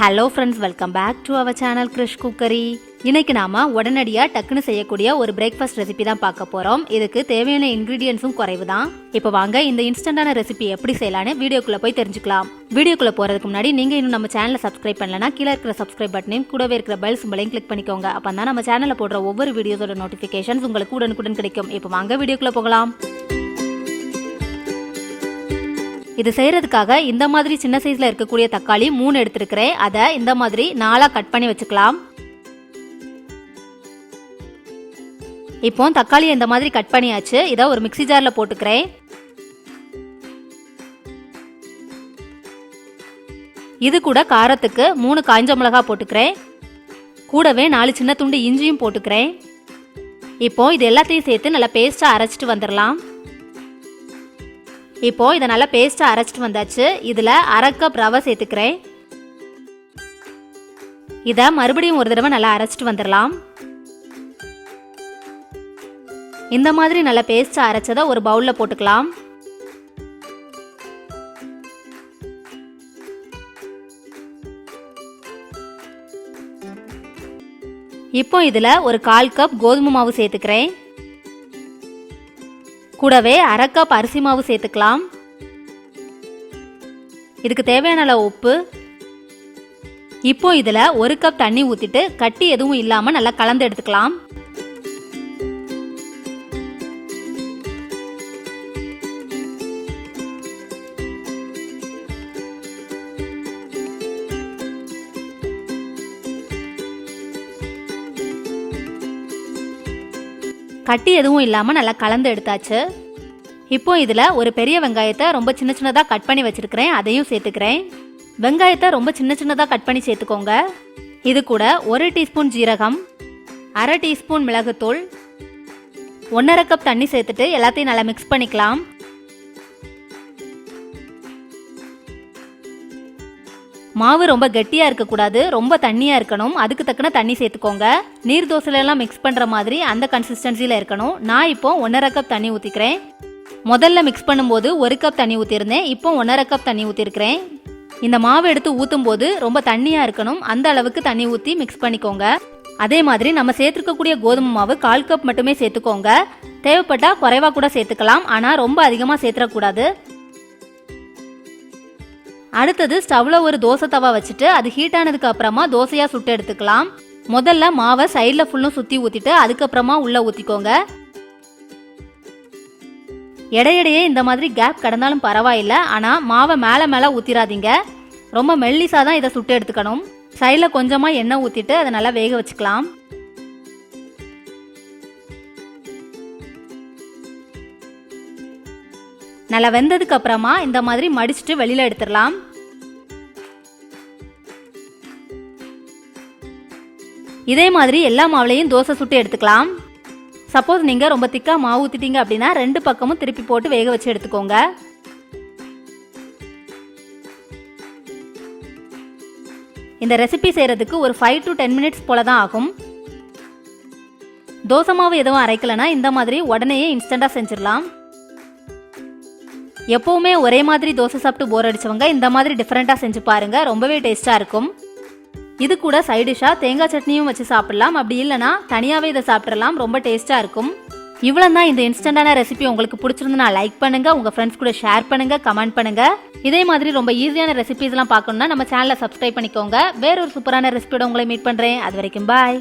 Hello friends, welcome back to our channel Krish cookery. இன்னைக்கு நாம உடனடியாக டக்குன்னு செய்யக்கூடிய ஒரு பிரேக்ஃபாஸ்ட் ரெசிபி தான் பார்க்க போகிறோம். இதுக்கு தேவையான இன்க்ரீடியன்ஸும் குறைவு தான். இப்போ வாங்க இந்த இன்ஸ்டன்டான ரெசிபி எப்படி செய்யலான்னு வீடியோக்குள்ளே போய் தெரிஞ்சுக்கலாம். வீடியோக்குள்ளே போகிறதுக்கு முன்னாடி நீங்கள் இன்னும் நம்ம சேனலை சப்ஸ்கிரைப் பண்ணலன்னா கீழே இருக்கிற சப்ஸ்கிரைப் பட்டனையும் கூடவே இருக்கிற பெல் சிம்பளையும் கிளிக் பண்ணிக்கோங்க. அப்போ தான் நம்ம சேனலில் போடுற ஒவ்வொரு வீடியோஸோட நோட்டிஃபிகேஷன்ஸ் உங்களுக்கு உடனுக்குடன் கிடைக்கும். இப்போ வாங்க வீடியோக்குள்ளே போகலாம். இது செய்யறதுக்காக இந்த மாதிரி சின்ன சைஸ்ல இருக்கக்கூடிய தக்காளி 3 எடுத்துருக்கிறேன். அதை இந்த மாதிரி 4 கட் பண்ணி வச்சுக்கலாம். இப்போ தக்காளியை இந்த மாதிரி கட் பண்ணியாச்சு. இதை ஒரு மிக்ஸி ஜார்ல போட்டுக்கிறேன். இது கூட காரத்துக்கு 3 காய்ஞ்ச மிளகாய் போட்டுக்கிறேன். கூடவே 4 சின்ன துண்டு இஞ்சியும் போட்டுக்கிறேன். இப்போ இது எல்லாத்தையும் சேர்த்து நல்லா பேஸ்டா அரைச்சிட்டு வந்துடலாம். இப்போ இதை நல்லா பேஸ்டா அரைச்சிட்டு வந்தாச்சு. இதில் 1/2 கப் ரவை சேர்த்துக்கிறேன். இதை மறுபடியும் ஒரு தடவை நல்லா அரைச்சிட்டு வந்துடலாம். இந்த மாதிரி நல்லா பேஸ்டா அரைச்சதை ஒரு பவுலில் போட்டுக்கலாம். இப்போ இதில் ஒரு 1/4 கப் கோதுமை மாவு சேர்த்துக்கிறேன். கூடவே 1/2 கப் அரிசி மாவு சேர்த்துக்கலாம். இதுக்கு தேவையான அளவு உப்பு. இப்போ இதில் 1 கப் தண்ணி ஊற்றிட்டு கட்டி எதுவும் இல்லாமல் நல்லா கலந்து எடுத்துக்கலாம். கட்டி எதுவும் இல்லாமல் நல்லா கலந்து எடுத்தாச்சு. இப்போ இதில் ஒரு பெரிய வெங்காயத்தை ரொம்ப சின்ன சின்னதாக கட் பண்ணி வச்சுருக்கிறேன். அதையும் சேர்த்துக்கிறேன். வெங்காயத்தை ரொம்ப சின்ன சின்னதாக கட் பண்ணி சேர்த்துக்கோங்க. இது கூட 1 டீஸ்பூன் ஜீரகம், 1/2 டீஸ்பூன் மிளகுத்தூள், 1/2 கப் தண்ணி சேர்த்துட்டு எல்லாத்தையும் நல்லா மிக்ஸ் பண்ணிக்கலாம். மாவு ரொம்ப கெட்டியாக இருக்கக்கூடாது, ரொம்ப தண்ணியாக இருக்கணும். அதுக்கு தக்கன தண்ணி சேர்த்துக்கோங்க. நீர் தோசையிலலாம் மிக்ஸ் பண்ணுற மாதிரி அந்த கன்சிஸ்டன்சியில் இருக்கணும். நான் இப்போ 1/2 கப் தண்ணி ஊற்றிக்கிறேன். முதல்ல மிக்ஸ் பண்ணும்போது 1 கப் தண்ணி ஊற்றிருந்தேன். இப்போ 1/2 கப் தண்ணி ஊற்றிருக்கிறேன். இந்த மாவு எடுத்து ஊற்றும் போது ரொம்ப தண்ணியாக இருக்கணும். அந்த அளவுக்கு தண்ணி ஊற்றி மிக்ஸ் பண்ணிக்கோங்க. அதே மாதிரி நம்ம சேர்த்துக்கக்கூடிய கோதுமை மாவு 1/4 கப் மட்டுமே சேர்த்துக்கோங்க. தேவைப்பட்டால் குறைவாக கூட சேர்த்துக்கலாம். ஆனால் ரொம்ப அதிகமாக சேர்த்துடக்கூடாது. அடுத்தது ஸ்டவ்ல ஒரு தோசை தவா வச்சுட்டு அது ஹீட் ஆனதுக்கு அப்புறமா தோசையா சுட்டு எடுத்துக்கலாம். முதல்ல மாவை சைடில் ஃபுல்லும் சுற்றி ஊற்றிட்டு அதுக்கப்புறமா உள்ளே ஊற்றிக்கோங்க. இடையிடையே இந்த மாதிரி கேப் கடந்தாலும் பரவாயில்லை. ஆனால் மாவை மேலே ஊற்றிடாதீங்க. ரொம்ப மெல்லிசாக தான் இதை சுட்டு எடுத்துக்கணும். சைடில் கொஞ்சமாக எண்ணெய் ஊற்றிட்டு அதை நல்லா வேக வச்சுக்கலாம். நல்லா வெந்ததுக்கு அப்புறமா இந்த மாதிரி மடிச்சுட்டு வெளியில எடுத்துடலாம். இதே மாதிரி எல்லா மாவுலையும் தோசை சுட்டு எடுத்துக்கலாம். சப்போஸ் நீங்க ரொம்ப திக்கா மாவு ஊத்திட்டீங்க அப்படின்னா 2 பக்கமும் திருப்பி போட்டு வேக வச்சு எடுத்துக்கோங்க. இந்த ரெசிபி செய்யறதுக்கு ஒரு 5 to 10 மினிட்ஸ் போல தான் ஆகும். தோசை மாவு எதுவும் அரைக்கலனா இந்த மாதிரி உடனே இன்ஸ்டண்டா செஞ்சிடலாம். எப்பவுமே ஒரே மாதிரி தோசை சாப்பிட்டு போர் அடிச்சவங்க இந்த மாதிரி டிஃப்ரெண்ட்டாக செஞ்சு பாருங்க. ரொம்பவே டேஸ்ட்டாக இருக்கும். இது கூட சைட் டிஷ்ஷாக தேங்காய் சட்னியும் வச்சு சாப்பிடலாம். அப்படி இல்லைனா தனியாகவே இதை சாப்பிட்றலாம். ரொம்ப டேஸ்ட்டாக இருக்கும். இவ்வளோ தான் இந்த இன்ஸ்டன்டான ரெசிபி. உங்களுக்கு பிடிச்சிருந்துன்னா லைக் பண்ணுங்கள், உங்கள் ஃப்ரெண்ட்ஸ் கூட ஷேர் பண்ணுங்கள், கமெண்ட் பண்ணுங்கள். இதே மாதிரி ரொம்ப ஈஸியான ரெசிபிஸ்லாம் பார்க்கணுன்னா நம்ம சேனலை சப்ஸ்கிரைப் பண்ணிக்கோங்க. வேற ஒரு சூப்பரான ரெசிபியோட உங்களை மீட் பண்ணுறேன். அது வரைக்கும் பாய்.